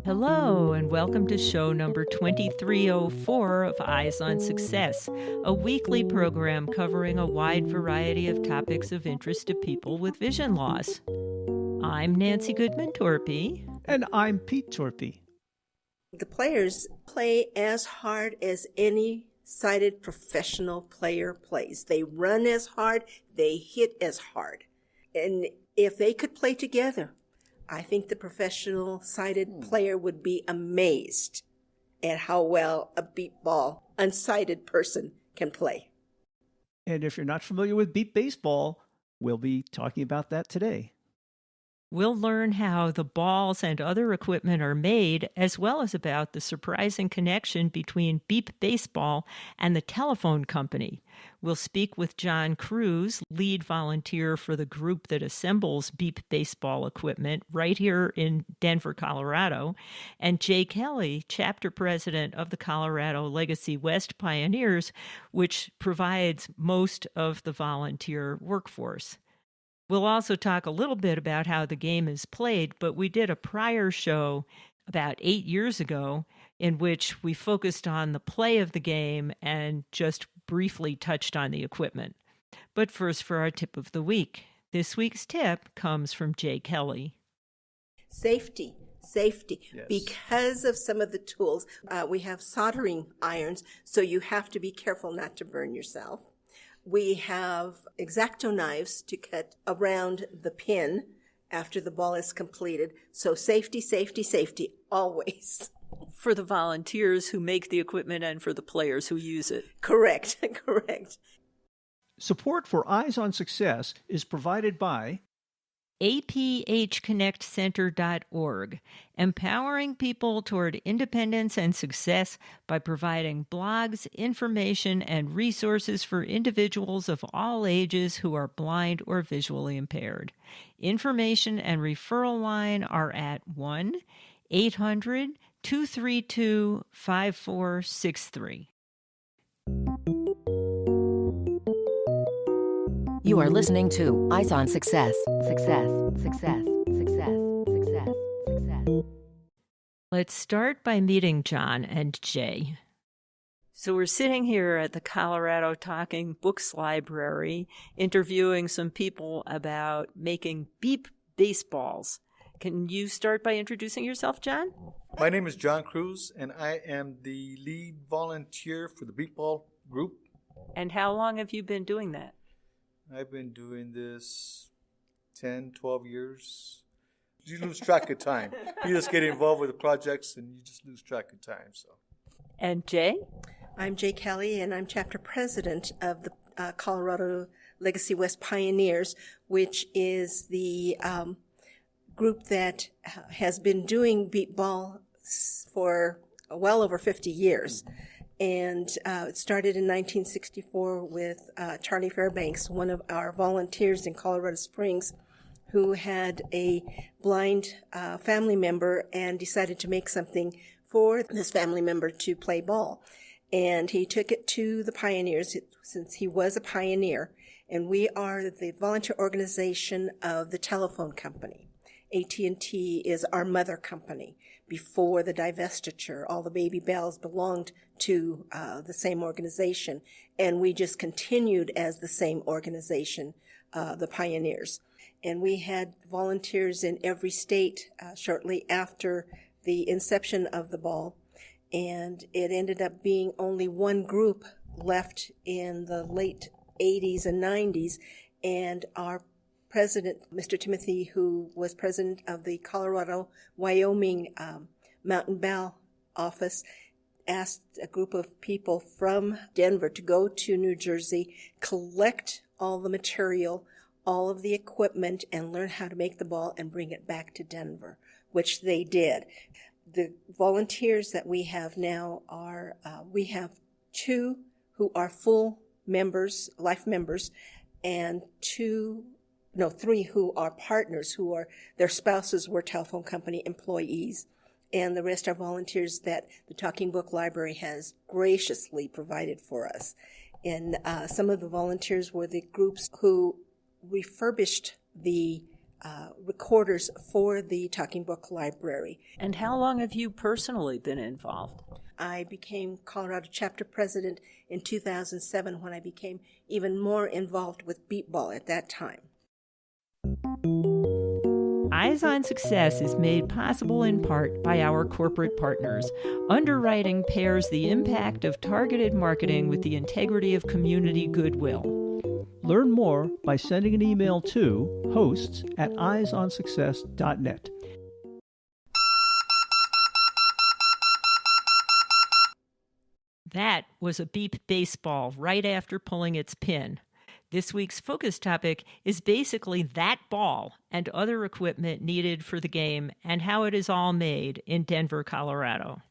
Hello, and welcome to show number 2304 of Eyes on Success, a weekly program covering a wide variety of topics of interest to people with vision loss. I'm Nancy Goodman-Torpy. And I'm Pete Torpy. The players play as hard as any sighted professional player plays. They run as hard, they hit as hard. And if they could play together, I think the professional sighted player would be amazed at how well a beep ball unsighted person can play. And if you're not familiar with beep baseball, we'll be talking about that today. We'll learn how the balls and other equipment are made, as well as about the surprising connection between beep baseball and the telephone company. We'll speak with John Cruz, lead volunteer for the group that assembles beep baseball equipment right here in Denver, Colorado, and Jay Kelly, chapter president of the Colorado Legacy West Pioneers, which provides most of the volunteer workforce. We'll also talk a little bit about how the game is played, but we did a prior show about 8 years ago in which we focused on the play of the game and just briefly touched on the equipment. But first, for our tip of the week. This week's tip comes from Jay Kelly. Safety. Yes. Because of some of the tools, we have soldering irons, so you have to be careful not to burn yourself. We have X-Acto knives to cut around the pin after the ball is completed. So safety, always. For the volunteers who make the equipment and for the players who use it. Correct. Support for Eyes on Success is provided by APHConnectCenter.org, empowering people toward independence and success by providing blogs, information, and resources for individuals of all ages who are blind or visually impaired. Information and referral line are at 1-800-232-5463. You are listening to Eyes on Success. Success. Let's start by meeting John and Jay. So we're sitting here at the Colorado Talking Books Library interviewing some people about making beep baseballs. Can you start by introducing yourself, John? My name is John Cruz, and I am the lead volunteer for the beep ball group. And how long have you been doing that? I've been doing this 10, 12 years. You lose track of time. You just get involved with the projects and you just lose track of time. So. And Jay? I'm Jay Kelly, and I'm chapter president of the Colorado Legacy West Pioneers, which is the group that has been doing beep ball for well over 50 years. And it started in 1964 with Charlie Fairbanks, one of our volunteers in Colorado Springs, who had a blind family member and decided to make something for this family member to play ball. And he took it to the Pioneers since he was a pioneer. And we are the volunteer organization of the telephone company. AT&T is our mother company. Before the divestiture, all the Baby Bells belonged to the same organization, and we just continued as the same organization, the Pioneers. And we had volunteers in every state shortly after the inception of the ball, and it ended up being only one group left in the late 80s and 90s, and our president, Mr. Timothy, who was president of the Colorado-Wyoming Mountain Bell office, asked a group of people from Denver to go to New Jersey, collect all the material, all of the equipment, and learn how to make the ball and bring it back to Denver, which they did. The volunteers that we have now are, we have 2 who are full members, life members, and 3 who are partners, who are, their spouses were telephone company employees, and the rest are volunteers that the Talking Book Library has graciously provided for us. And some of the volunteers were the groups who refurbished the recorders for the Talking Book Library. And how long have you personally been involved? I became Colorado chapter president in 2007 when I became even more involved with beepball at that time. Eyes on Success is made possible in part by our corporate partners. Underwriting pairs the impact of targeted marketing with the integrity of community goodwill. Learn more by sending an email to hosts@eyesonsuccess.net. That was a beep baseball right after pulling its pin. This week's focus topic is basically that ball and other equipment needed for the game and how it is all made in Denver, Colorado.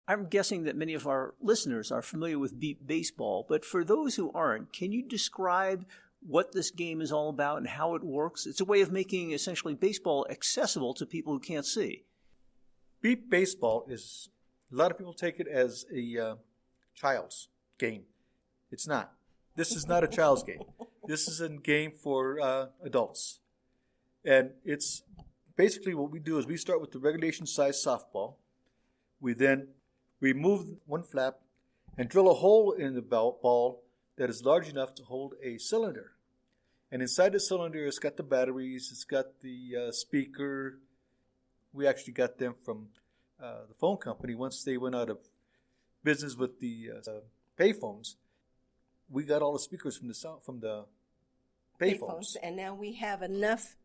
I'm guessing that many of our listeners are familiar with beep baseball, but for those who aren't, can you describe what this game is all about and how it works? It's a way of making essentially baseball accessible to people who can't see. Beep baseball is, a lot of people take it as a child's game. It's not. This is not a child's game. This is a game for adults. And it's basically what we do is we start with the regulation size softball. We then remove one flap and drill a hole in the ball that is large enough to hold a cylinder. And inside the cylinder, it's got the batteries, it's got the speaker. We actually got them from the phone company once they went out of business with the payphones. We got all the speakers from the payphones. And now we have enough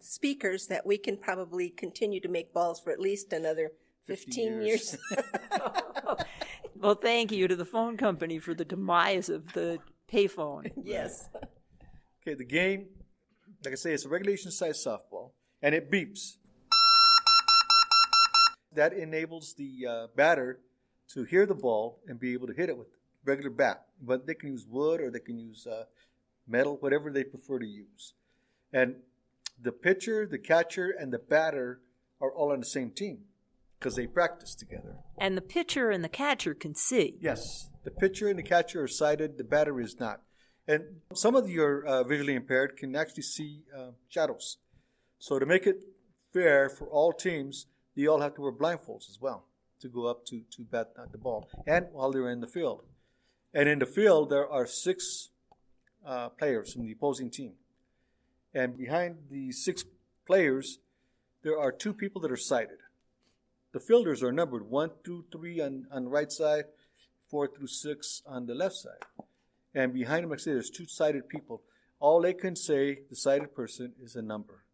speakers that we can probably continue to make balls for at least another 15 years. Well, thank you to the phone company for the demise of the payphone. Yes. Okay, the game, like I say, it's a regulation size softball, and it beeps. That enables the batter to hear the ball and be able to hit it with regular bat. But they can use wood or they can use metal, whatever they prefer to use. And the pitcher, the catcher, and the batter are all on the same team because they practice together. And the pitcher and the catcher can see. Yes, the pitcher and the catcher are sighted, the batter is not. And some of you are visually impaired can actually see shadows. So to make it fair for all teams, they all have to wear blindfolds as well to go up to bat the ball, and while they're in the field. And in the field, there are 6 players from the opposing team. And behind the 6 players, there are 2 people that are sighted. The fielders are numbered 1 through 3 on the right side, 4 through 6 on the left side. And behind them, like I say, there's 2 sighted people. All they can say, the sighted person, is a number,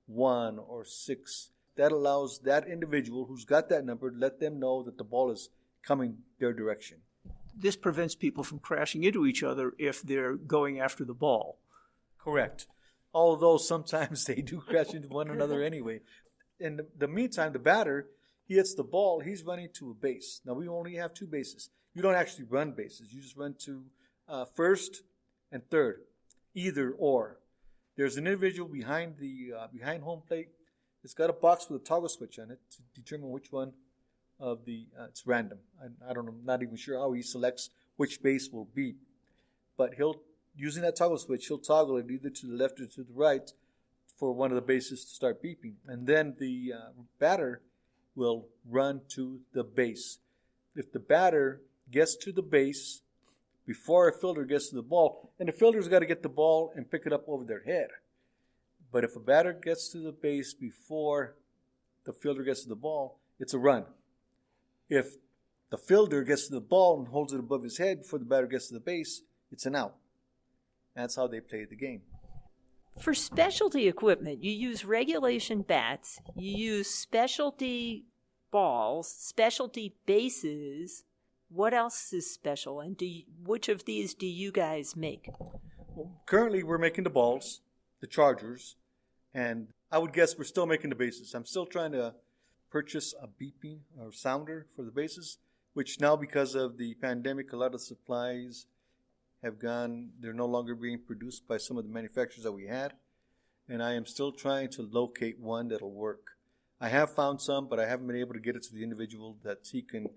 1 or 6. That allows that individual who's got that number to let them know that the ball is coming their direction. This prevents people from crashing into each other if they're going after the ball. Correct. Although sometimes they do crash into one another anyway. In the meantime, the batter, he hits the ball, he's running to a base. Now, we only have 2 bases. You don't actually run bases. You just run to first and third, either or. There's an individual behind the behind home plate. It's got a box with a toggle switch on it to determine which one of the, it's random. I don't know, I'm not even sure how he selects which base will beep. But using that toggle switch, he'll toggle it either to the left or to the right for one of the bases to start beeping. And then the batter will run to the base. If the batter gets to the base before a fielder gets to the ball, and the fielder's got to get the ball and pick it up over their head. But if a batter gets to the base before the fielder gets to the ball, it's a run. If the fielder gets to the ball and holds it above his head before the batter gets to the base, it's an out. That's how they play the game. For specialty equipment, you use regulation bats, you use specialty balls, specialty bases. What else is special, and which of these do you guys make? Well, currently, we're making the balls, the chargers, and I would guess we're still making the bases. I'm still trying to purchase a beeping or sounder for the bases, which now, because of the pandemic, a lot of supplies have gone. They're no longer being produced by some of the manufacturers that we had, and I am still trying to locate one that'll work. I have found some, but I haven't been able to get it to the individual that he can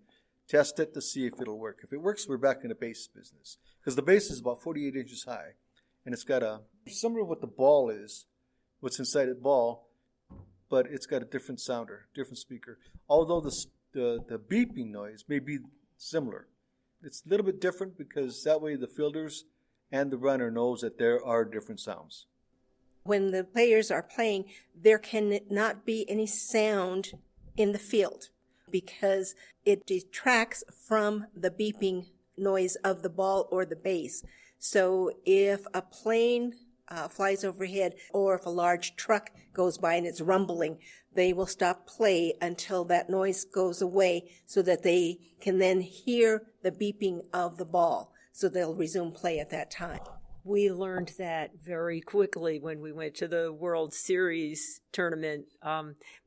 test it to see if it'll work. If it works, we're back in the base business, because the base is about 48 inches high, and it's got similar to what the ball is. what's inside the ball, but it's got a different sounder, different speaker. Although the beeping noise may be similar. It's a little bit different because that way the fielders and the runner knows that there are different sounds. When the players are playing, there can not be any sound in the field because it detracts from the beeping noise of the ball or the base. So if a plane flies overhead or if a large truck goes by and it's rumbling, they will stop play until that noise goes away so that they can then hear the beeping of the ball. So they'll resume play at that time. We learned that very quickly when we went to the World Series tournament.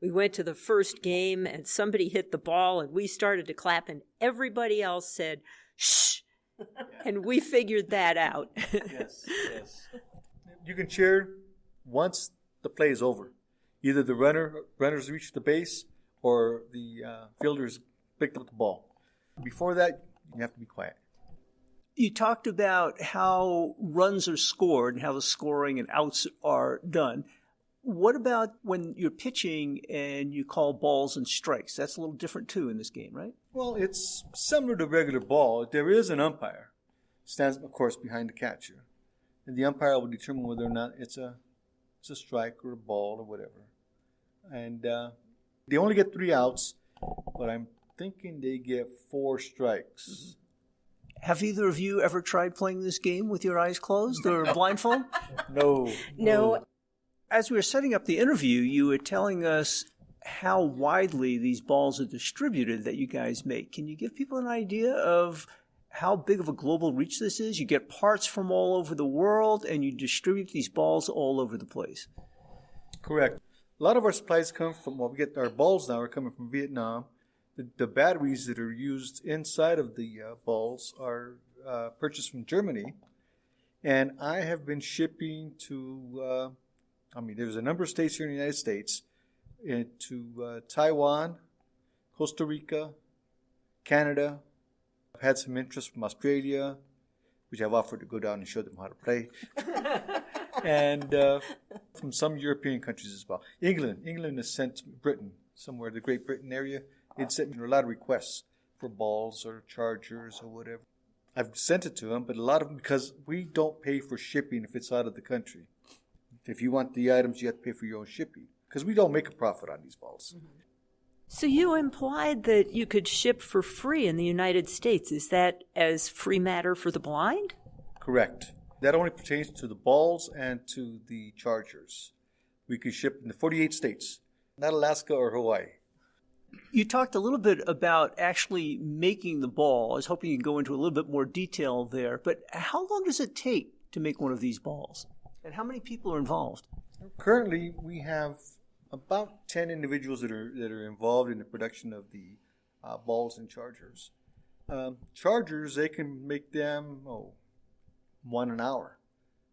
We went to the first game and somebody hit the ball and we started to clap and everybody else said, shh. And we figured that out. Yes. You can cheer once the play is over. Either the runners reach the base or the fielders picked up the ball. Before that, you have to be quiet. You talked about how runs are scored and how the scoring and outs are done. What about when you're pitching and you call balls and strikes? That's a little different too in this game, right? Well, it's similar to regular ball. There is an umpire. Stands, of course, behind the catcher. And the umpire will determine whether or not it's a strike or a ball or whatever. And they only get 3 outs, but I'm thinking they get 4 strikes. Mm-hmm. Have either of you ever tried playing this game with your eyes closed or blindfold? No. As we were setting up the interview, you were telling us how widely these balls are distributed that you guys make. Can you give people an idea of how big of a global reach this is? You get parts from all over the world and you distribute these balls all over the place. Correct. A lot of our supplies come from, we get our balls now are coming from Vietnam. The batteries that are used inside of the balls are purchased from Germany. And I have been shipping to, there's a number of states here in the United States, to Taiwan, Costa Rica, Canada. I've had some interest from Australia, which I've offered to go down and show them how to play. And from some European countries as well. England has sent Britain, somewhere, the Great Britain area. It sent me a lot of requests for balls or chargers or whatever. I've sent it to them, but a lot of them, because we don't pay for shipping if it's out of the country. If you want the items, you have to pay for your own shipping, because we don't make a profit on these balls. So you implied that you could ship for free in the United States. Is that as free matter for the blind? Correct. That only pertains to the balls and to the chargers. We could ship in the 48 states, not Alaska or Hawaii. You talked a little bit about actually making the ball. I was hoping you could go into a little bit more detail there. But how long does it take to make one of these balls? And how many people are involved? Currently, we have about 10 individuals that are involved in the production of the balls and chargers. Chargers, they can make them 1 an hour.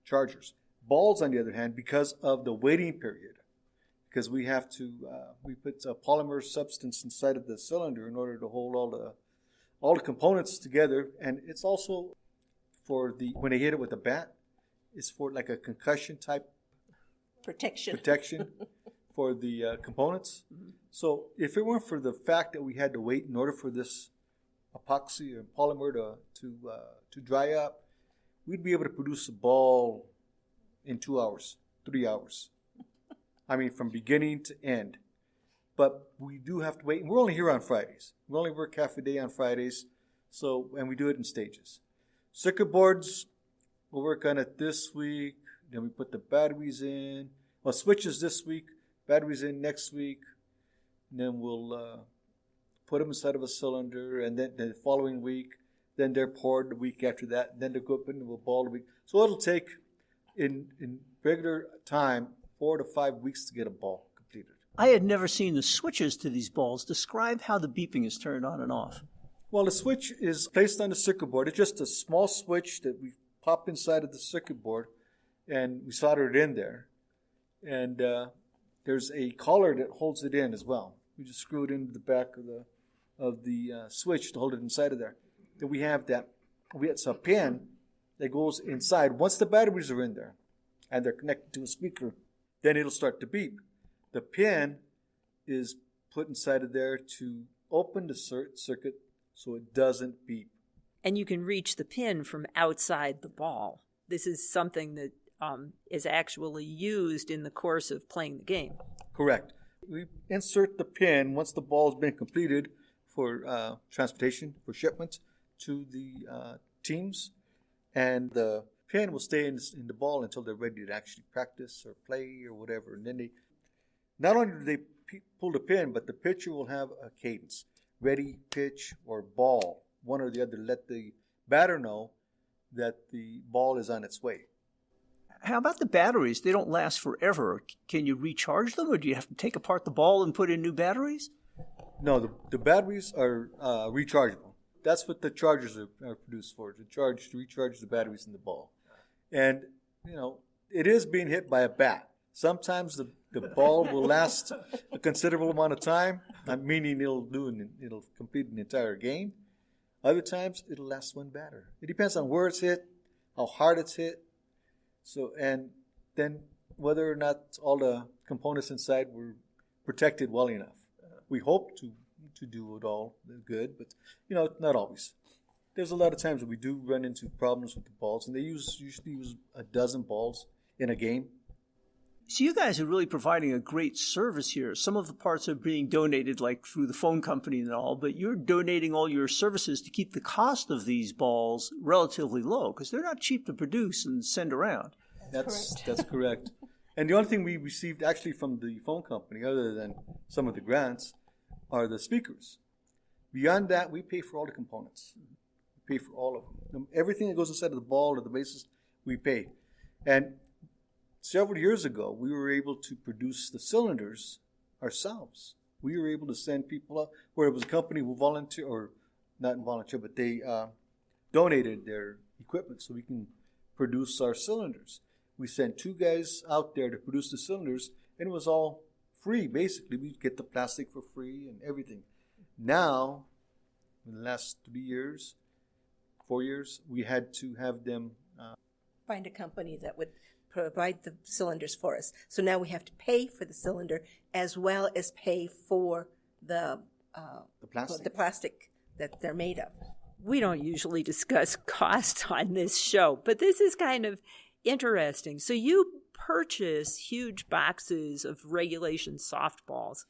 Chargers. Balls, on the other hand, because of the waiting period, because we have to we put a polymer substance inside of the cylinder in order to hold all the components together, and it's also for when they hit it with a bat, it's for like a concussion type Protection. For the components. Mm-hmm. So if it weren't for the fact that we had to wait in order for this epoxy or polymer to dry up, we'd be able to produce a ball in 2 hours, 3 hours. From beginning to end. But we do have to wait. And we're only here on Fridays. We only work half a day on Fridays. And we do it in stages. Circuit boards, we'll work on it this week. Then we put the batteries in. Well, switches this week. Batteries in next week. And then we'll put them inside of a cylinder. And then the following week, then they're poured the week after that. Then they'll go up into a ball the week. So it'll take, in regular time, 4 to 5 weeks to get a ball completed. I had never seen the switches to these balls. Describe how the beeping is turned on and off. Well, the switch is placed on the circuit board. It's just a small switch that we pop inside of the circuit board, and we solder it in there. And there's a collar that holds it in as well. We just screw it into the back of the switch to hold it inside of there. Then we have it's a pin that goes inside. Once the batteries are in there and they're connected to a speaker, then it'll start to beep. The pin is put inside of there to open the circuit so it doesn't beep. And you can reach the pin from outside the ball. This is something that is actually used in the course of playing the game. Correct. We insert the pin once the ball has been completed for transportation, for shipment to the teams, and the pin will stay in the ball until they're ready to actually practice or play or whatever. And then they, not only do they pull the pin, but the pitcher will have a cadence: ready, pitch, or ball, one or the other. Let the batter know that the ball is on its way. How about the batteries? They don't last forever. Can you recharge them, or do you have to take apart the ball and put in new batteries? No, the batteries are rechargeable. That's what the chargers are produced for, to recharge the batteries in the ball. And, it is being hit by a bat. Sometimes the ball will last a considerable amount of time, meaning it'll complete an entire game. Other times, it'll last one batter. It depends on where it's hit, how hard it's hit. So, and then whether or not all the components inside were protected well enough. We hope to do it all good, but not always. There's a lot of times that we do run into problems with the balls, and they usually use a dozen balls in a game. So you guys are really providing a great service here. Some of the parts are being donated, like through the phone company and all, but you're donating all your services to keep the cost of these balls relatively low, because they're not cheap to produce and send around. That's correct. And the only thing we received actually from the phone company, other than some of the grants, are the speakers. Beyond that, we pay for all the components. We pay for all of them. Everything that goes inside of the ball or the bases, we pay. And several years ago, we were able to produce the cylinders ourselves. We were able to send people up, where it was a company who volunteered, or not volunteer, but they donated their equipment so we can produce our cylinders. We sent 2 guys out there to produce the cylinders, and it was all free, basically. We get the plastic for free and everything. Now, in the last 4 years, we had to have them Find a company that would provide the cylinders for us. So now we have to pay for the cylinder as well as pay for the plastic that they're made of. We don't usually discuss cost on this show, but this is kind of interesting. So you purchase huge boxes of regulation softballs.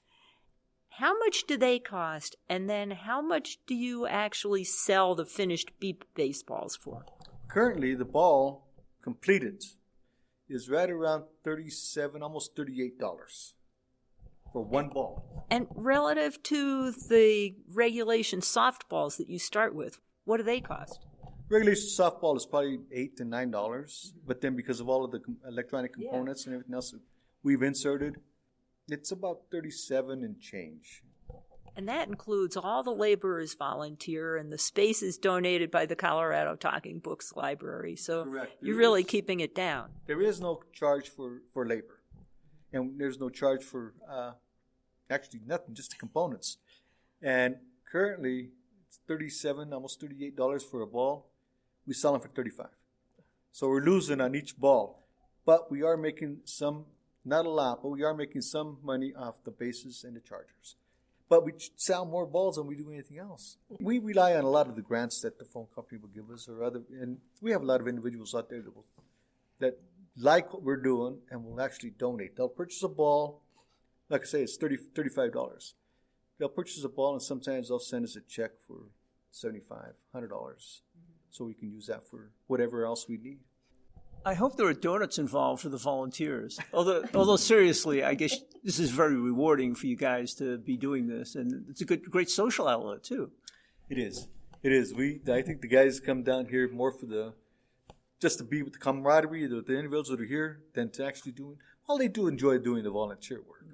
How much do they cost? And then how much do you actually sell the finished beep baseballs for? Currently, the ball completed is right around $37, almost $38 for one ball. And relative to the regulation softballs that you start with, what do they cost? Regulation softball is probably $8 to $9, but then because of all of the electronic components and everything else that we've inserted, it's about $37 and change. And that includes all the laborers volunteer and the spaces donated by the Colorado Talking Books Library. So Correct. You're really keeping it down. There is no charge for labor. And there's no charge for actually nothing, just the components. And currently, it's $37, almost $38 for a ball. We sell them for $35. So we're losing on each ball. But we are making some, not a lot, but we are making some money off the bases and the chargers. But we sell more balls than we do anything else. We rely on a lot of the grants that the phone company will give us, and we have a lot of individuals out there that like what we're doing and will actually donate. They'll purchase a ball, like I say, it's $35. They'll purchase a ball, and sometimes they'll send us a check for $75, $100, so we can use that for whatever else we need. I hope there are donuts involved for the volunteers. Although seriously, I guess this is very rewarding for you guys to be doing this, and it's a great social outlet too. It is. It is. I think the guys come down here more for just to be with the camaraderie, the individuals that are here, than to actually doing. Well, they do enjoy doing the volunteer work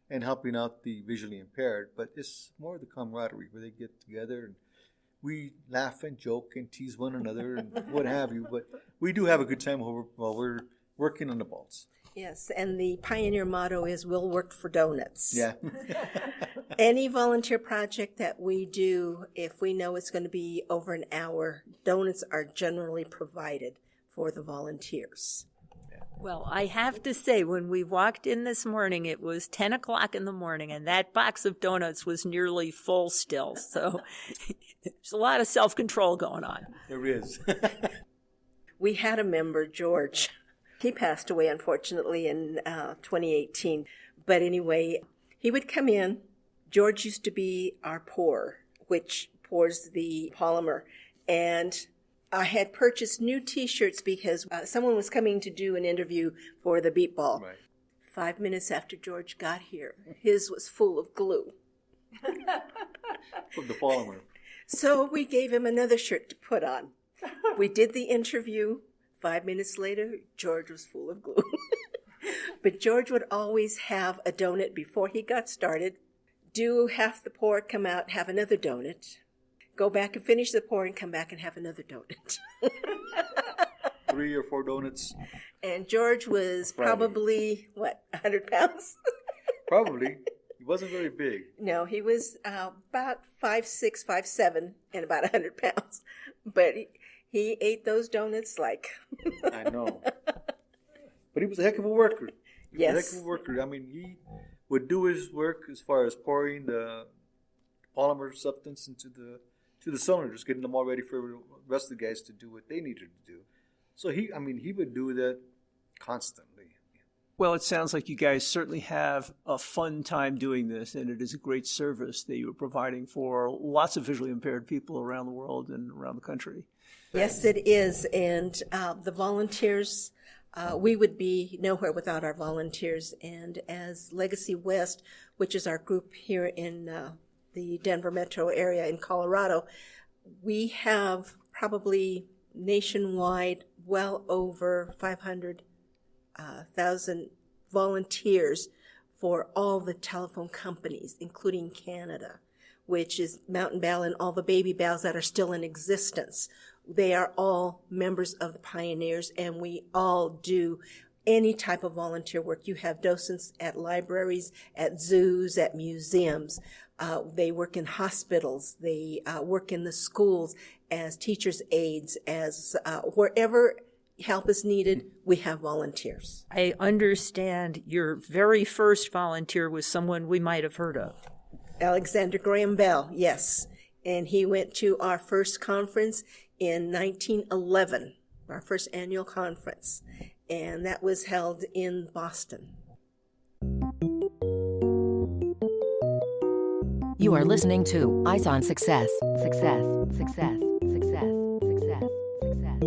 and helping out the visually impaired, but it's more the camaraderie where they get together and we laugh and joke and tease one another and what have you. But we do have a good time while we're working on the balls. Yes, and the Pioneer motto is, we'll work for donuts. Yeah. Any volunteer project that we do, if we know it's going to be over an hour, donuts are generally provided for the volunteers. Well, I have to say, when we walked in this morning, it was 10 o'clock in the morning, and that box of donuts was nearly full still. So there's a lot of self-control going on. There is. We had a member, George. He passed away, unfortunately, in 2018. But anyway, he would come in. George used to be our pourer, which pours the polymer. And I had purchased new T-shirts because someone was coming to do an interview for the Beat Ball. Right. 5 minutes after George got here, his was full of glue. From the polymer. So we gave him another shirt to put on. We did the interview. 5 minutes later, George was full of glue. But George would always have a donut before he got started, do half the pour, come out, have another donut, go back and finish the pour, and come back and have another donut. 3 or 4 donuts. And George was probably, 100 pounds? Probably. He wasn't very big. No, he was about 5'6", 5'7", and about 100 pounds. But he ate those donuts like... I know. But he was a heck of a worker. He was a Yes. heck of a worker. I mean, he would do his work as far as pouring the polymer substance into the cylinders, getting them all ready for the rest of the guys to do what they needed to do. So he would do that constantly. Well, it sounds like you guys certainly have a fun time doing this, and it is a great service that you are providing for lots of visually impaired people around the world and around the country. Yes, it is. And the volunteers, we would be nowhere without our volunteers. And as Legacy West, which is our group here in the Denver metro area in Colorado, we have probably nationwide well over 500,000 volunteers for all the telephone companies, including Canada, which is Mountain Bell and all the Baby Bells that are still in existence. They are all members of the Pioneers, and we all do any type of volunteer work. You have docents at libraries, at zoos, at museums. They work in hospitals. They work in the schools as teachers' aides, as wherever help is needed, we have volunteers. I understand your very first volunteer was someone we might have heard of. Alexander Graham Bell, yes. And he went to our first conference in 1911, our first annual conference. And that was held in Boston. You are listening to Eyes on Success. Success, success, success, success, success.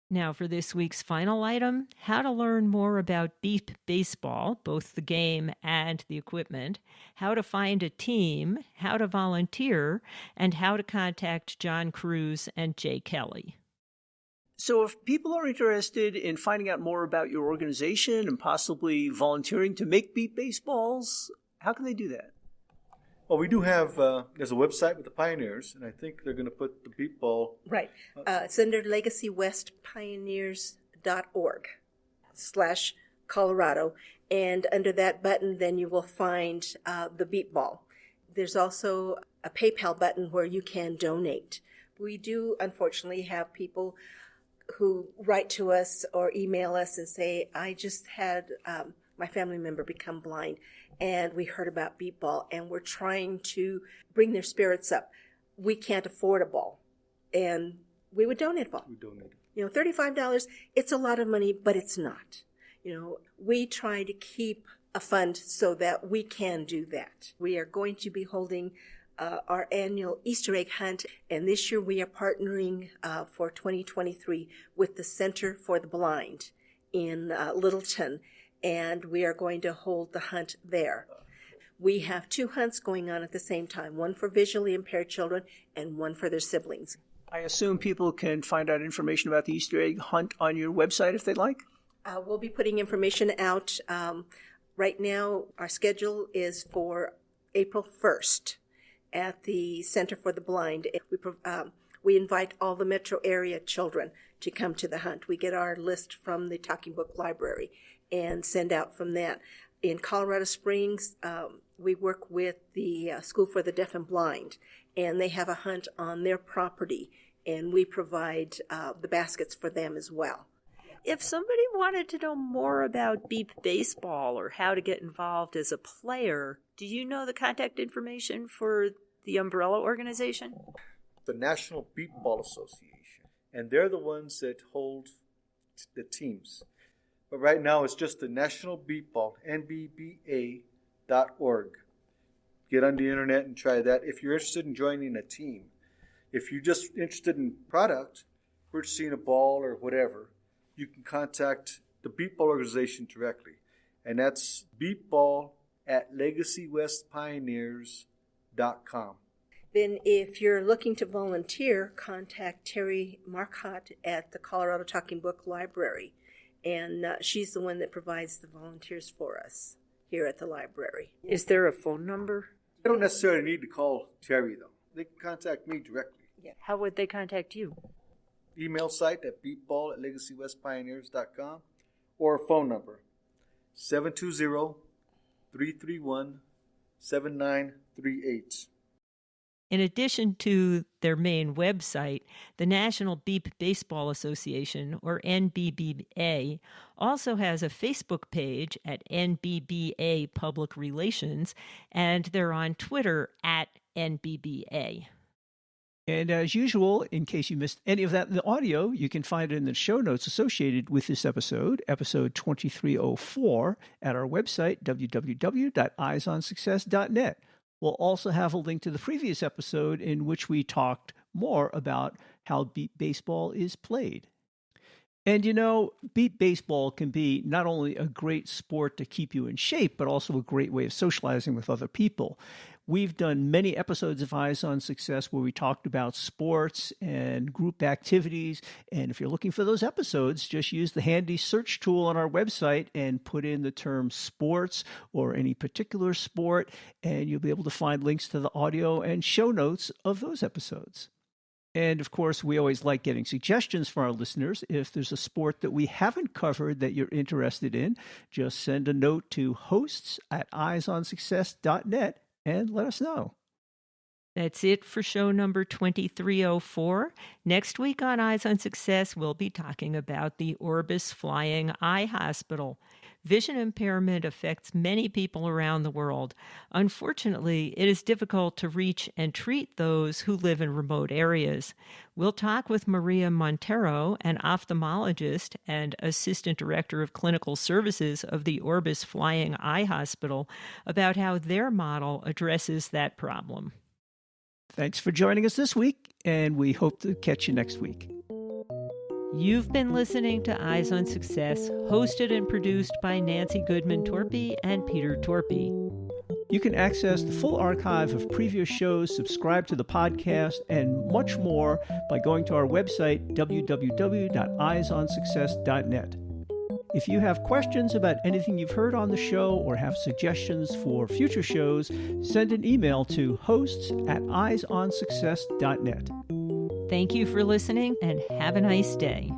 Now, for this week's final item, how to learn more about Beep Baseball, both the game and the equipment, how to find a team, how to volunteer, and how to contact John Cruz and Jay Kelly. So if people are interested in finding out more about your organization and possibly volunteering to make Beep Baseballs, how can they do that? Well, we do have, there's a website with the Pioneers, and I think they're going to put the Beep Ball. Right. It's under LegacyWestPioneers.org/Colorado. And under that button, then you will find the Beep Ball. There's also a PayPal button where you can donate. We do, unfortunately, have people who write to us or email us and say, I just had my family member become blind, and we heard about Beep Ball, and we're trying to bring their spirits up. We can't afford a ball, and we would donate a ball. We donate. $35, it's a lot of money, but it's not. We try to keep a fund so that we can do that. We are going to be holding our annual Easter egg hunt, and this year we are partnering for 2023 with the Center for the Blind in Littleton, and we are going to hold the hunt there. We have 2 hunts going on at the same time, one for visually impaired children and one for their siblings. I assume people can find out information about the Easter egg hunt on your website if they'd like? We'll be putting information out. Right now, our schedule is for April 1st at the Center for the Blind. We invite all the metro area children to come to the hunt. We get our list from the Talking Book Library and send out from that. In Colorado Springs, we work with the School for the Deaf and Blind, and they have a hunt on their property, and we provide the baskets for them as well. If somebody wanted to know more about Beep Baseball or how to get involved as a player, do you know the contact information for the umbrella organization? The National Beep Ball Association, and they're the ones that hold the teams. But right now it's just the National Beep Ball, NBBA.org. Get on the internet and try that if you're interested in joining a team. If you're just interested in product, purchasing a ball or whatever, you can contact the Beep Ball organization directly. And that's beepball@legacywestpioneers.com. Then if you're looking to volunteer, contact Terry Marcotte at the Colorado Talking Book Library. And she's the one that provides the volunteers for us here at the library. Is there a phone number? They don't necessarily need to call Terry, though. They can contact me directly. How would they contact you? Email site at beepball@legacywestpioneers.com or a phone number 720-331-7938. In addition to their main website, the National Beep Baseball Association, or NBBA, also has a Facebook page at NBBA Public Relations, and they're on Twitter at NBBA. And as usual, in case you missed any of that in the audio, you can find it in the show notes associated with this episode, episode 2304, at our website, www.eyesonsuccess.net. We'll also have a link to the previous episode in which we talked more about how beep baseball is played. And you know, beep baseball can be not only a great sport to keep you in shape, but also a great way of socializing with other people. We've done many episodes of Eyes on Success where we talked about sports and group activities. And if you're looking for those episodes, just use the handy search tool on our website and put in the term sports or any particular sport, and you'll be able to find links to the audio and show notes of those episodes. And of course, we always like getting suggestions from our listeners. If there's a sport that we haven't covered that you're interested in, just send a note to hosts@eyesonsuccess.net and let us know. That's it for show number 2304. Next week on Eyes on Success, we'll be talking about the Orbis Flying Eye Hospital. Vision impairment affects many people around the world. Unfortunately, it is difficult to reach and treat those who live in remote areas. We'll talk with Maria Montero, an ophthalmologist and Assistant Director of Clinical Services of the Orbis Flying Eye Hospital, about how their model addresses that problem. Thanks for joining us this week, and we hope to catch you next week. You've been listening to Eyes on Success, hosted and produced by Nancy Goodman Torpy and Peter Torpy. You can access the full archive of previous shows, subscribe to the podcast, and much more by going to our website, www.eyesonsuccess.net. If you have questions about anything you've heard on the show or have suggestions for future shows, send an email to hosts@eyesonsuccess.net. Thank you for listening and have a nice day.